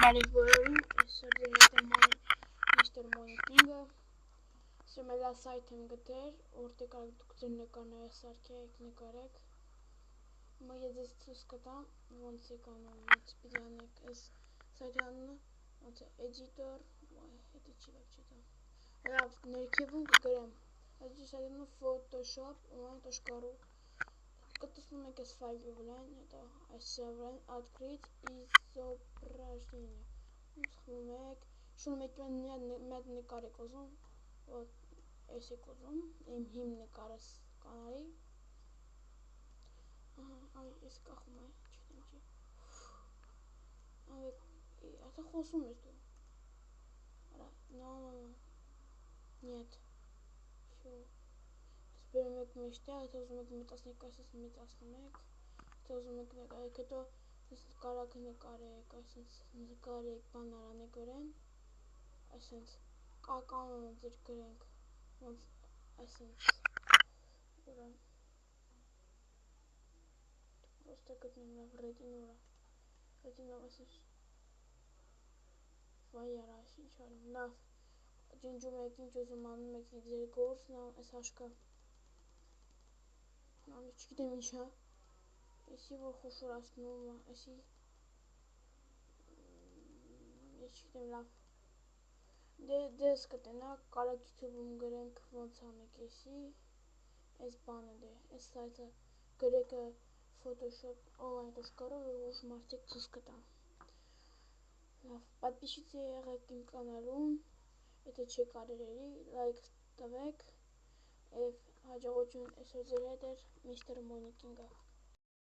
Բարև բոլորին, այսօր ձեր հետ եմ Mr. Money-ը, սա մեր սայթ եմ գտել, որտեղ կարող դուք ձեր նկարները սարքեք, նկարեք։ Հիմա ես ձեզ ցույց կտամ, ոնց եք անում, ոնց պիտի անեք այս սայթի անունը, ոնց է editor, հետը չի վավ չի տա։ Լավ, ներքևում կգրեմ, այս սայթի անունը Photoshop online.ru Կտեսնում եք այս ֆայլի վրան, հետո այսը վրան открыть изображение։ Սխվում եք, շունում եք մետ նկար եք ուզում, այս եք ուզում, իմ հիմ նկարը կանարի։ Այ, ես կախում է, չգիտեմ չի։ Ատա խոսում ես դու։ No, нет, всё։ Բերում եք մեջտեղ, եթե ուզում եք մեծացնեք, այսպես մեծացնում եք, եթե ուզում եք նկարեք, հետո կարաք նկարեք, այսպես նկարեք, բան արանեք վրան, այսպես կանոնը ձեր գրենք, ոնց այսպես վրան, պրոստը գտնեմ լավ ռետինորա, այսպես, վայ արա, այս ինչ արում, լավ, ջնջում եք, ինչ ուզում անում եք ձեր գործն, այս հաշկա, չգիտեմ ինչ է, այսի որ խոշորացնում է, այսի, ես չգիտեմ լավ, դες կտենակ, կարակ YouTube-ում գրենք ոնց անեք էսի, այս բանը դե, այս սայթը գրեք Photoshop online.ru ուժ մարդիկ ցույց կտան։ Լավ, պատպիսիցի եղեք իմ կանալում, եթե չեք արել լայք տվեք, և հաջողություն այսօր ձեր հետ էր Mr. Money-ը։